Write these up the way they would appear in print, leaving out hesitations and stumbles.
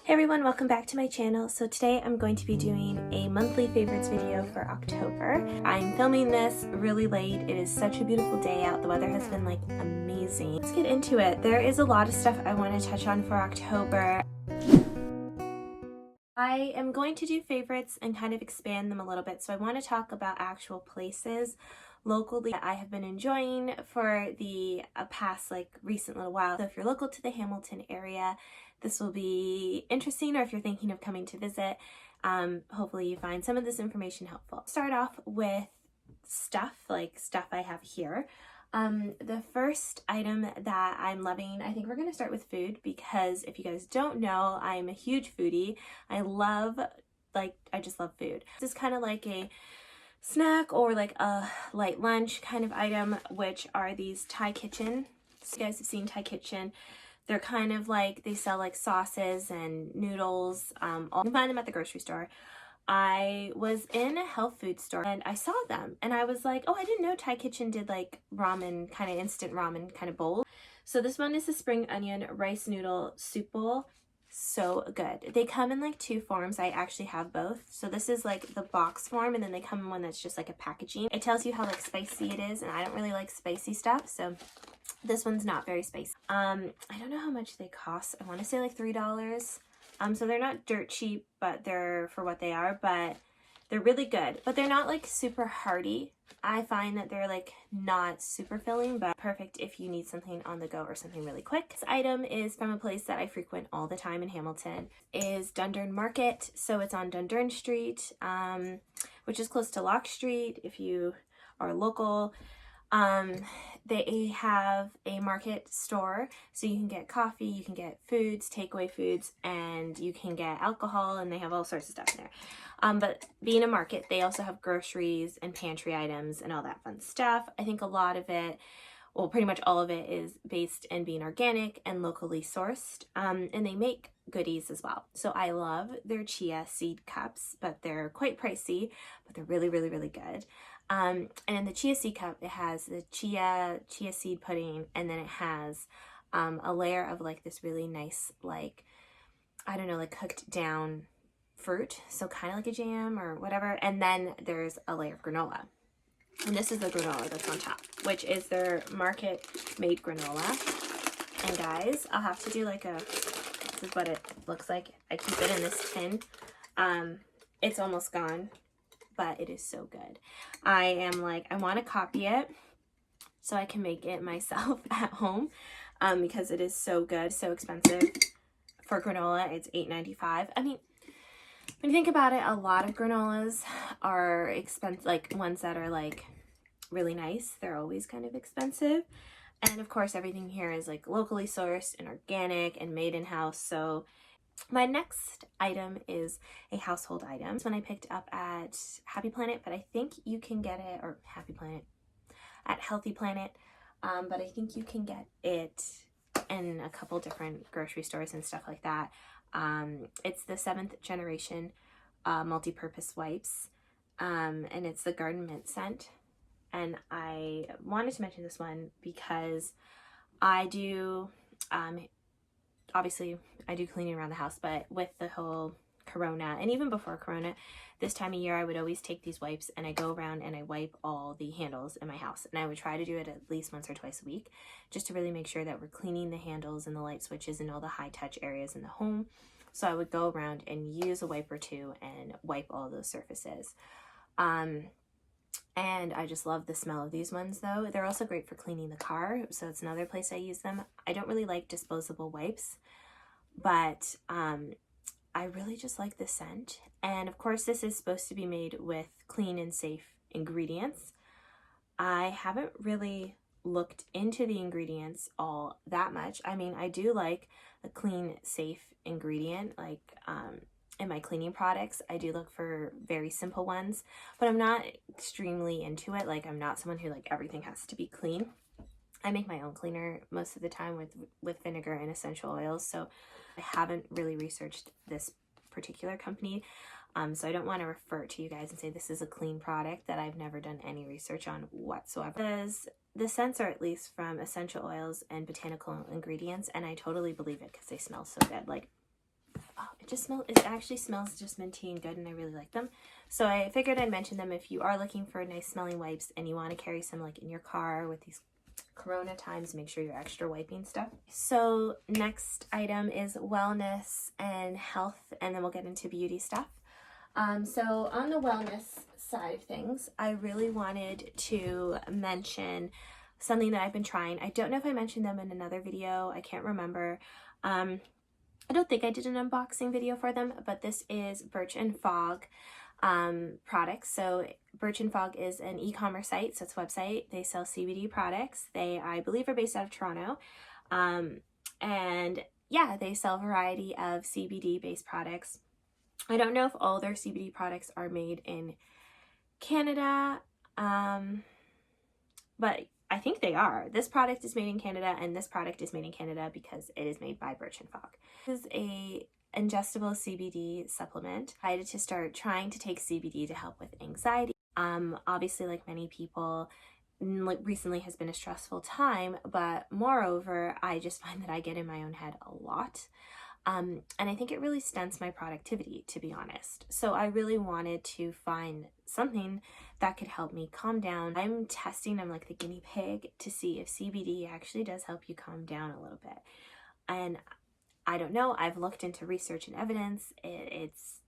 Hey everyone, welcome back to my channel. So today I'm going to be doing a monthly favorites video for October. I'm filming this really late. It is such a beautiful day out. The weather has been like amazing. Let's get into it. There is a lot of stuff I want to touch on for October. I am going to do favorites and kind of expand them a little bit. So I want to talk about actual places locally that I have been enjoying for the past recent little while. So if you're local to the Hamilton area, this will be interesting, or if you're thinking of coming to visit, hopefully you find some of this information helpful. Start off with stuff I have here. The first item that I'm loving, I think we're going to start with food, because if you guys don't know, I'm a huge foodie. I just love food. This is kind of like a snack or like a light lunch kind of item, which are these Thai Kitchen. So you guys have seen Thai Kitchen. They're kind of like, they sell like sauces and noodles. You can find them at the grocery store. I was in a health food store and I saw them and I was like, oh, I didn't know Thai Kitchen did like ramen, kind of instant ramen kind of bowl. So this one is the spring onion rice noodle soup bowl. So good. They come in like two forms. I actually have both. So this is like the box form, and then they come in one that's just like a packaging. It tells you how like spicy it is, and I don't really like spicy stuff, so this one's not very spicy. I don't know how much they cost. I want to say like $3. So they're not dirt cheap, but they're for what they are, but they're really good. But they're not like super hearty. I find that they're like not super filling, but perfect if you need something on the go or something really quick. This item is from a place that I frequent all the time in Hamilton. Is Dundurn Market. So it's on Dundurn Street, which is close to Lock Street if you are local. They have a market store, so you can get coffee, you can get foods, takeaway foods, and you can get alcohol, and they have all sorts of stuff in there. But being a market, they also have groceries and pantry items and all that fun stuff. I think a lot of it, well, pretty much all of it is based in being organic and locally sourced, and they make goodies as well. So I love their chia seed cups, but they're quite pricey, but they're really, really, really good. And in the chia seed cup, it has the chia seed pudding, and then it has a layer of like this really nice, like, I don't know, like cooked down fruit, so kind of like a jam or whatever, and then there's a layer of granola. And this is the granola that's on top, which is their market made granola. And guys, I'll have to do like this is what it looks like. I keep it in this tin. It's almost gone, but it is so good. I am like, I want to copy it so I can make it myself at home, because it is so good, so expensive. For granola, it's $8.95. I mean, when you think about it, a lot of granolas are expensive, like ones that are like really nice. They're always kind of expensive. And of course, everything here is like locally sourced and organic and made in-house. So my next item is a household item. It's one I picked up at Happy Planet, but I think you can get it, or Happy Planet, at Healthy Planet. But I think you can get it in a couple different grocery stores and stuff like that. It's the 7th generation multi-purpose wipes, and it's the Garden Mint scent. And I wanted to mention this one because I do, obviously I do cleaning around the house, but with the whole Corona, and even before Corona, this time of year I would always take these wipes and I go around and I wipe all the handles in my house, and I would try to do it at least once or twice a week, just to really make sure that we're cleaning the handles and the light switches and all the high touch areas in the home. So I would go around and use a wipe or two and wipe all those surfaces. And I just love the smell of these ones though. They're also great for cleaning the car, so it's another place I use them. I don't really like disposable wipes, but I really just like the scent. And of course, this is supposed to be made with clean and safe ingredients. I haven't really looked into the ingredients all that much. I mean, I do like a clean, safe ingredient, like in my cleaning products. I do look for very simple ones, but I'm not extremely into it. Like, I'm not someone who like everything has to be clean. I make my own cleaner most of the time with vinegar and essential oils, so I haven't really researched this particular company. So I don't want to refer to you guys and say this is a clean product that I've never done any research on whatsoever. The scents are at least from essential oils and botanical ingredients, and I totally believe it because they smell so good. Like, oh, it actually smells just minty and good, and I really like them. So I figured I'd mention them if you are looking for nice smelling wipes and you want to carry some like in your car with these Corona times. Make sure you're extra wiping stuff. So next item is wellness and health, and then we'll get into beauty stuff. So on the wellness side of things, I really wanted to mention something that I've been trying. I don't know if I mentioned them in another video. I can't remember. I don't think I did an unboxing video for them, but this is Birch and Fog products. So Birch and Fog is an e-commerce site, so it's a website. They sell CBD products. They, I believe, are based out of Toronto. And yeah, they sell a variety of CBD based products. I don't know if all their CBD products are made in Canada, but I think they are. This product is made in Canada, and this product is made in Canada because it is made by Birch and Fog. This is a ingestible CBD supplement. I decided to start trying to take CBD to help with anxiety. Obviously, like many people, like recently has been a stressful time, but moreover, I just find that I get in my own head a lot. And I think it really stunts my productivity, to be honest. So I really wanted to find something that could help me calm down. I'm like the guinea pig to see if CBD actually does help you calm down a little bit. And I don't know, I've looked into research and evidence.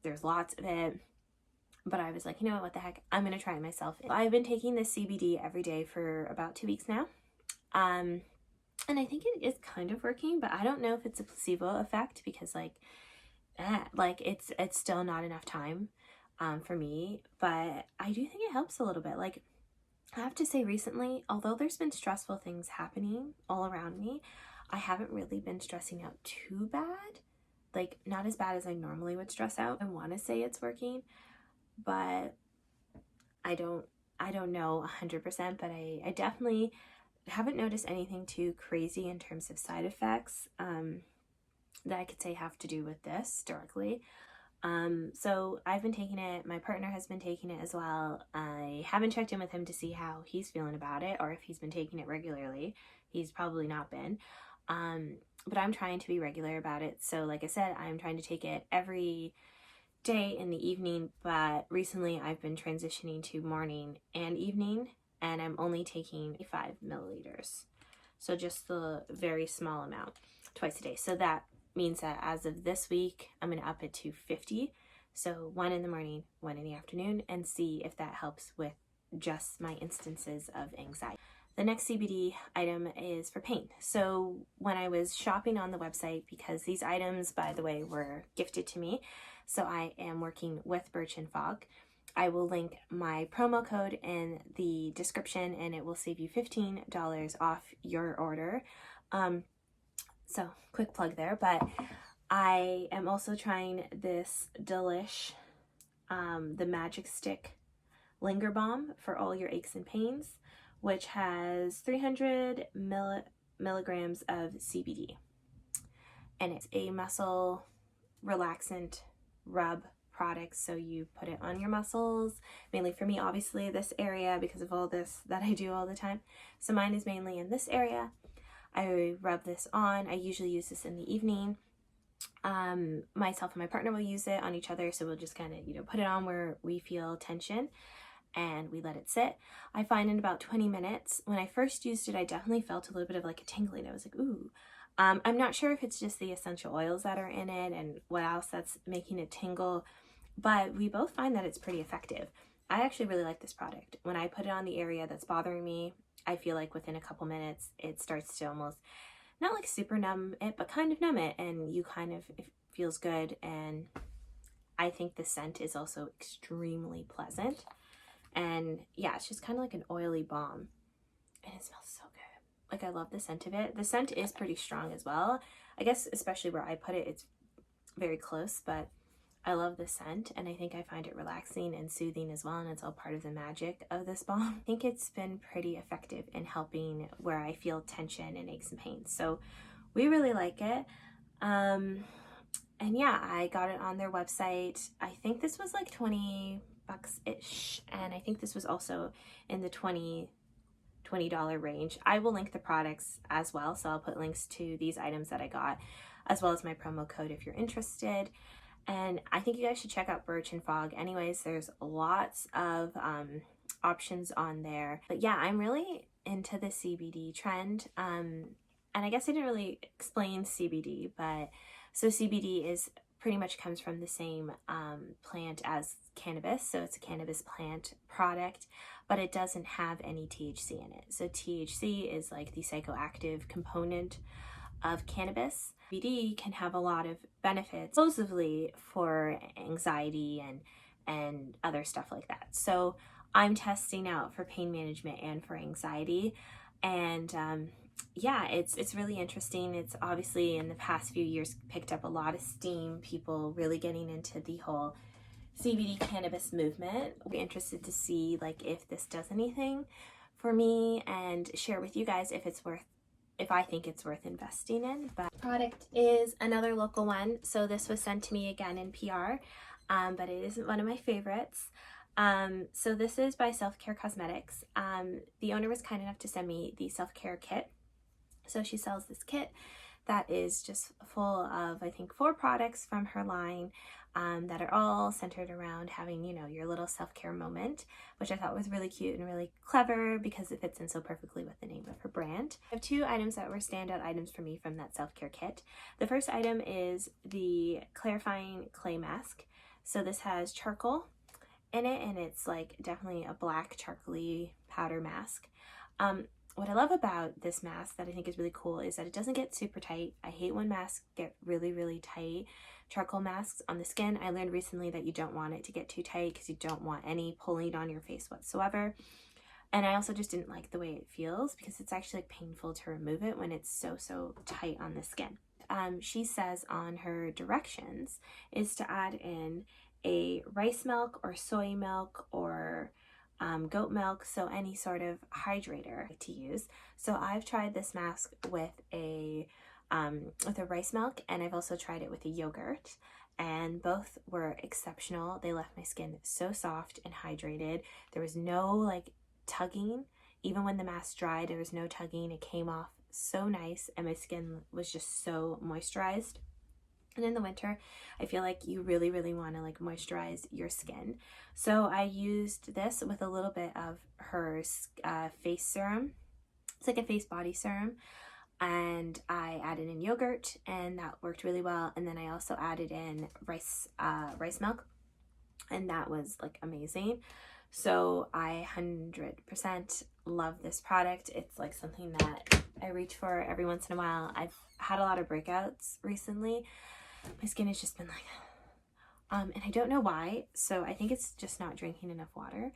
There's lots of it. But I was like, you know what the heck, I'm going to try it myself. I've been taking this CBD every day for about 2 weeks now. And I think it is kind of working, but I don't know if it's a placebo effect because it's still not enough time for me, but I do think it helps a little bit. Like, I have to say recently, although there's been stressful things happening all around me, I haven't really been stressing out too bad. Like, not as bad as I normally would stress out. I want to say it's working, but I don't know 100%, but I definitely haven't noticed anything too crazy in terms of side effects that I could say have to do with this directly. So I've been taking it. My partner has been taking it as well. I haven't checked in with him to see how he's feeling about it or if he's been taking it regularly. He's probably not been. But I'm trying to be regular about it. So like I said, I'm trying to take it every day in the evening, but recently I've been transitioning to morning and evening, and I'm only taking 5 milliliters. So just the very small amount twice a day. So that means that as of this week, I'm going to up it to 50. So 1 in the morning, 1 in the afternoon, and see if that helps with just my instances of anxiety. The next CBD item is for pain. So when I was shopping on the website, because these items, by the way, were gifted to me, so I am working with Birch and Fog. I will link my promo code in the description, and it will save you $15 off your order. So quick plug there, but I am also trying this Delish, the Magic Stick Linger Balm for all your aches and pains, which has 300 milligrams of CBD. And it's a muscle relaxant rub product, so you put it on your muscles, mainly for me, obviously this area, because of all this that I do all the time. So mine is mainly in this area. I rub this on. I usually use this in the evening. Myself and my partner will use it on each other, so we'll just kind of, put it on where we feel tension and we let it sit. I find in about 20 minutes, when I first used it, I definitely felt a little bit of like a tingling. I was like, ooh. I'm not sure if it's just the essential oils that are in it and what else that's making it tingle, but we both find that it's pretty effective. I actually really like this product. When I put it on the area that's bothering me, I feel like within a couple minutes, it starts to almost, not like super numb it, but kind of numb it, and it feels good. And I think the scent is also extremely pleasant. And yeah, it's just kind of like an oily balm, and it smells so good. Like, I love the scent of it. The scent is pretty strong as well. I guess especially where I put it, it's very close, but I love the scent, and I think I find it relaxing and soothing as well, and it's all part of the magic of this balm. I think it's been pretty effective in helping where I feel tension and aches and pains. So we really like it. And yeah, I got it on their website. I think this was like $20-ish, and I think this was also in the $20 range. I will link the products as well, so I'll put links to these items that I got, as well as my promo code if you're interested. And I think you guys should check out Birch and Fog. Anyways, there's lots of options on there. But yeah, I'm really into the CBD trend. And I guess I didn't really explain CBD, but so CBD is pretty much comes from the same plant as cannabis. So it's a cannabis plant product, but it doesn't have any THC in it. So THC is like the psychoactive component of cannabis. CBD can have a lot of benefits, supposedly for anxiety and other stuff like that. So I'm testing out for pain management and for anxiety, and yeah, it's really interesting. It's obviously in the past few years picked up a lot of steam, people really getting into the whole CBD cannabis movement. I'll be interested to see like if this does anything for me and share with you guys if I think it's worth investing in. But product is another local one. So this was sent to me again in PR, but it isn't one of my favorites. So this is by Selfcare Cosmetics. The owner was kind enough to send me the Selfcare Kit. So she sells this kit that is just full of, I think, 4 products from her line that are all centered around having, you know, your little self-care moment, which I thought was really cute and really clever because it fits in so perfectly with the name of her brand. I have 2 items that were standout items for me from that self-care kit. The first item is the clarifying clay mask. So this has charcoal in it, and it's like definitely a black charcoaly powder mask. What I love about this mask that I think is really cool is that it doesn't get super tight. I hate when masks get really, really tight. Charcoal masks on the skin, I learned recently that you don't want it to get too tight because you don't want any pulling on your face whatsoever. And I also just didn't like the way it feels because it's actually like painful to remove it when it's so tight on the skin. She says on her directions is to add in a rice milk or soy milk or goat milk, so any sort of hydrator to use. So I've tried this mask with a rice milk, and I've also tried it with a yogurt, and both were exceptional. They left my skin so soft and hydrated. There was no like tugging. Even when the mask dried, there was no tugging. It came off so nice, and my skin was just so moisturized. And in the winter, I feel like you really, really want to like moisturize your skin. So I used this with a little bit of her face serum. It's like a face body serum. And I added in yogurt, and that worked really well. And then I also added in rice milk, and that was like amazing. So I 100% love this product. It's like something that I reach for every once in a while. I've had a lot of breakouts recently. My skin has just been like, and I don't know why. So I think it's just not drinking enough water.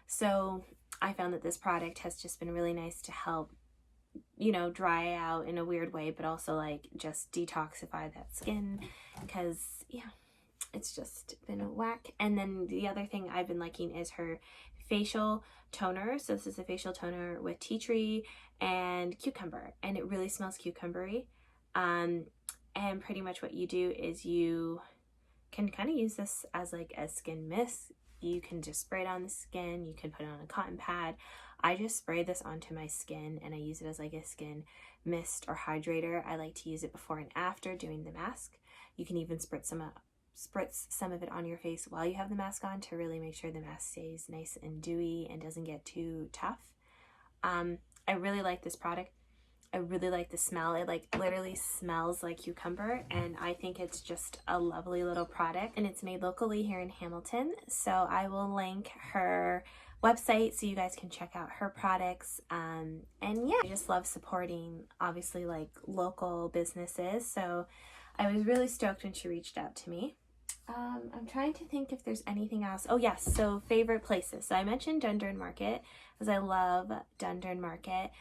So I found that this product has just been really nice to help, you know, dry out in a weird way, but also like just detoxify that skin because yeah, it's just been a whack. And then the other thing I've been liking is her facial toner. So this is a facial toner with tea tree and cucumber, and it really smells cucumbery. And pretty much what you do is you can kind of use this as like a skin mist. You can just spray it on the skin. You can put it on a cotton pad. I just spray this onto my skin, and I use it as like a skin mist or hydrator. I like to use it before and after doing the mask. You can even spritz some of it on your face while you have the mask on to really make sure the mask stays nice and dewy and doesn't get too tough. I really like this product. I really like the smell. It like literally smells like cucumber, and I think it's just a lovely little product, and it's made locally here in Hamilton. So I will link her website so you guys can check out her products. And yeah, I just love supporting obviously like local businesses. So I was really stoked when she reached out to me. I'm trying to think if there's anything else. Oh yes, so favorite places. So I mentioned Dundurn Market because I love Dundurn Market.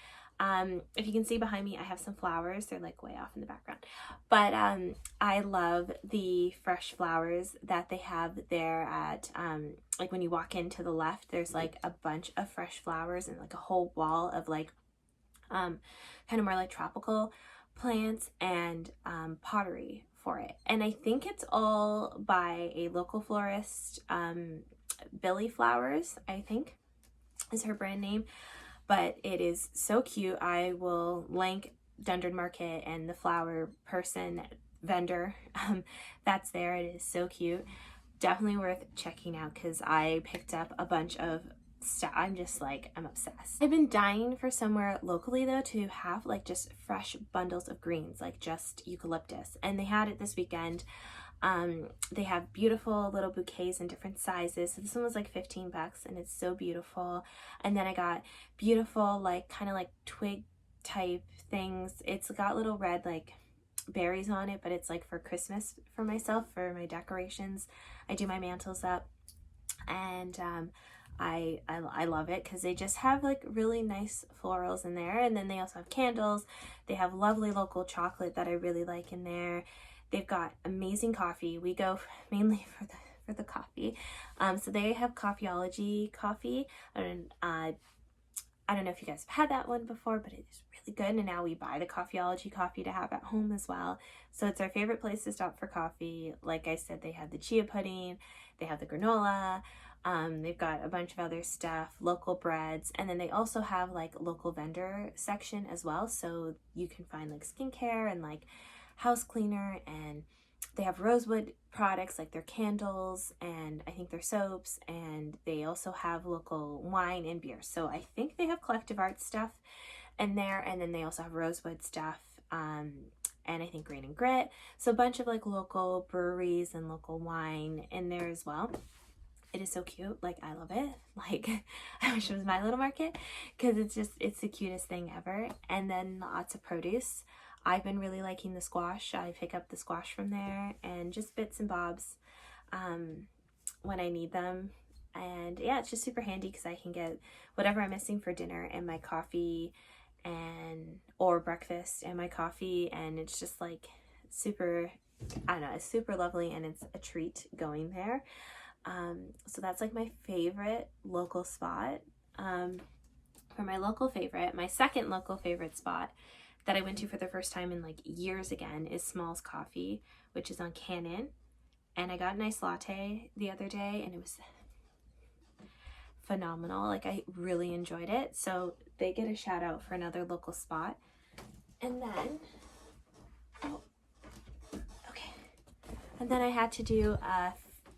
If you can see behind me, I have some flowers. They're like way off in the background. But I love the fresh flowers that they have there at, like when you walk into the left, there's like a bunch of fresh flowers and like a whole wall of like, kind of more like tropical plants and pottery for it. And I think it's all by a local florist, Billy Flowers, I think is her brand name. But it is so cute. I will link Dundurn Market and the flower person vendor that's there. It is so cute. Definitely worth checking out because I picked up a bunch of stuff. I'm just like, I'm obsessed. I've been dying for somewhere locally though to have like just fresh bundles of greens, like just eucalyptus, and they had it this weekend. They have beautiful little bouquets in different sizes. So this one was like 15 bucks and it's so beautiful. And then I got beautiful like kind of like twig type things. It's got little red like berries on it, but it's like for Christmas for myself, for my decorations. I do my mantles up, and I love it because they just have like really nice florals in there. And then they also have candles. They have lovely local chocolate that I really like in there. They've got amazing coffee. We go mainly for the coffee. So they have Coffeeology coffee. I don't know if you guys have had that one before, but it is really good. And now we buy the Coffeeology coffee to have at home as well. So it's our favorite place to stop for coffee. Like I said, they have the chia pudding, they have the granola, they've got a bunch of other stuff, local breads, and then they also have like local vendor section as well. So you can find like skincare and like house cleaner, and they have rosewood products like their candles and I think their soaps, and they also have local wine and beer. So I think they have collective art stuff in there, and then they also have rosewood stuff, and I think Grain and Grit. So a bunch of like local breweries and local wine in there as well. It is so cute. Like, I love it. Like, I wish it was my little market because it's the cutest thing ever. And then lots of produce. I've been really liking the squash. I pick up the squash from there and just bits and bobs when I need them. And yeah, it's just super handy because I can get whatever I'm missing for dinner and my coffee or breakfast and my coffee, and it's just like super, I don't know, it's super lovely and it's a treat going there. So that's like my favorite local spot. For my local favorite, my second local favorite spot that I went to for the first time in like years again is Small's Coffee, which is on Cannon. And I got a nice latte the other day and it was phenomenal. Like, I really enjoyed it. So they get a shout out for another local spot. And then, and then I had to do a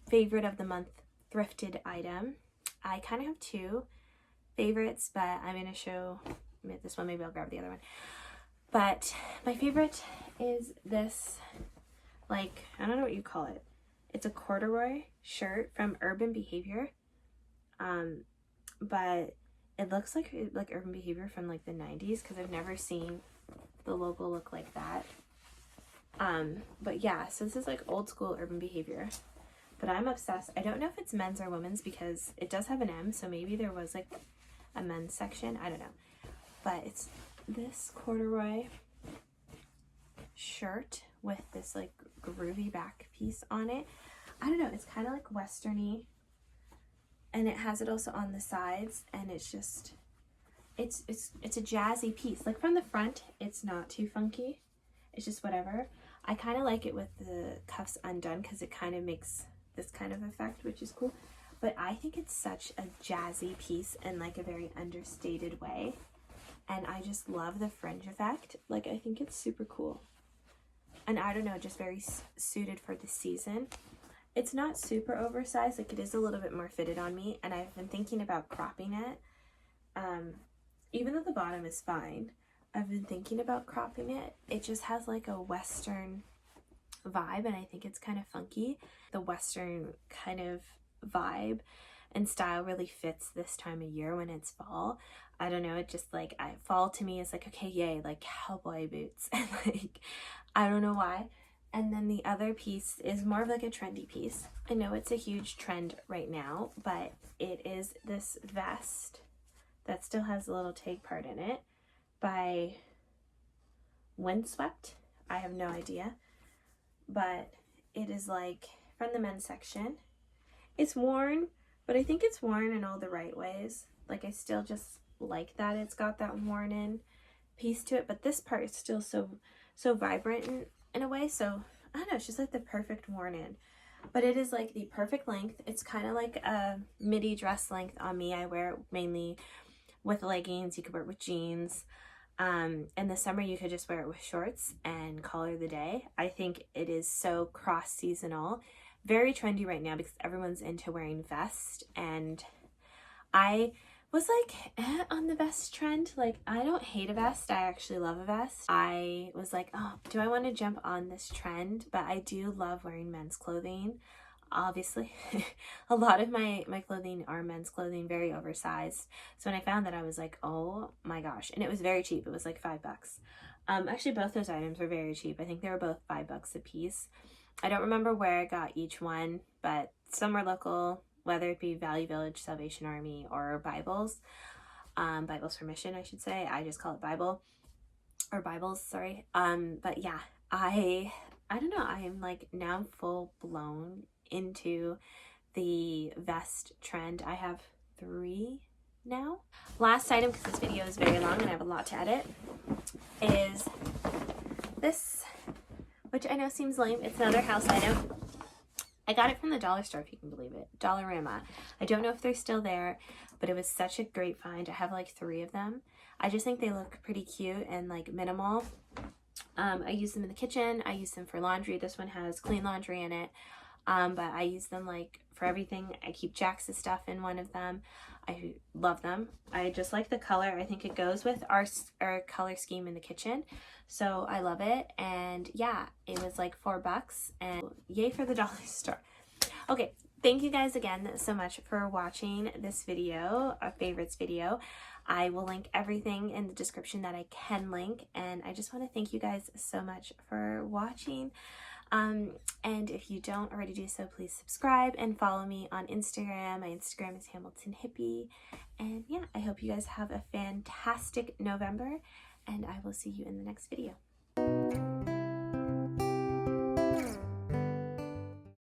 favorite of the month thrifted item. I kind of have two favorites, but I'm going to show this one. Maybe I'll grab the other one. But my favorite is this, like, I don't know what you call it. It's a corduroy shirt from Urban Behavior. But it looks like Urban Behavior from like the 90s because I've never seen the logo look like that. But yeah, so this is like old school Urban Behavior. But I'm obsessed. I don't know if it's men's or women's because it does have an M, so maybe there was like a men's section. I don't know. But it's this corduroy shirt with this like groovy back piece on it. I don't know, it's kind of like westerny, and it has it also on the sides, and it's just it's a jazzy piece. Like, from the front it's not too funky, it's just whatever. I kind of like it with the cuffs undone because it kind of makes this kind of effect, which is cool. But I think it's such a jazzy piece in like a very understated way. And I just love the fringe effect. Like, I think it's super cool. And I don't know, just very suited for the season. It's not super oversized. Like, it is a little bit more fitted on me. And I've been thinking about cropping it. Even though the bottom is fine, I've been thinking about cropping it. It just has like a Western vibe. And I think it's kind of funky. The Western kind of vibe and style really fits this time of year when it's fall. I don't know, it just like, fall to me is like, okay, yay, like cowboy boots. And like, I don't know why. And then the other piece is more of like a trendy piece. I know it's a huge trend right now, but it is this vest that still has a little tag part in it by Windswept. I have no idea. But it is like from the men's section. It's worn, but I think it's worn in all the right ways. Like, I still just like that it's got that worn in piece to it, but this part is still so vibrant in a way. So I don't know, it's just like the perfect worn in, but it is like the perfect length. It's kind of like a midi dress length on me. I wear it mainly with leggings. You could wear it with jeans. In the summer you could just wear it with shorts and color the day. I think it is so cross-seasonal, very trendy right now because everyone's into wearing vest, and I was like on the vest trend. Like, I don't hate a vest, I actually love a vest. I was like, oh, do I want to jump on this trend? But I do love wearing men's clothing. Obviously, a lot of my clothing are men's clothing, very oversized. So when I found that, I was like, oh my gosh. And it was very cheap. It was like $5. Actually, both those items were very cheap. I think they were both $5 a piece. I don't remember where I got each one, but some were local, whether it be Value Village, Salvation Army, or Bibles. Bibles for Mission, I should say. I just call it Bible, or Bibles, sorry. But yeah, I don't know. I am like now full blown into the vest trend. I have 3 now. Last item, because this video is very long and I have a lot to edit, is this, which I know seems lame. It's another house item. I got it from the dollar store, if you can believe it. Dollarama. I don't know if they're still there, but it was such a great find. I have like 3 of them. I just think they look pretty cute and like minimal. I use them in the kitchen. I use them for laundry. This one has clean laundry in it. But I use them like for everything. I keep Jax's stuff in one of them. I love them. I just like the color. I think it goes with our color scheme in the kitchen. So I love it. And yeah, it was like $4 and yay for the dollar store. Okay, thank you guys again so much for watching this video, a favorites video. I will link everything in the description that I can link. And I just want to thank you guys so much for watching. And if you don't already do so, please subscribe and follow me on Instagram. My Instagram is Hamilton Hippie. And yeah, I hope you guys have a fantastic November, and I will see you in the next video.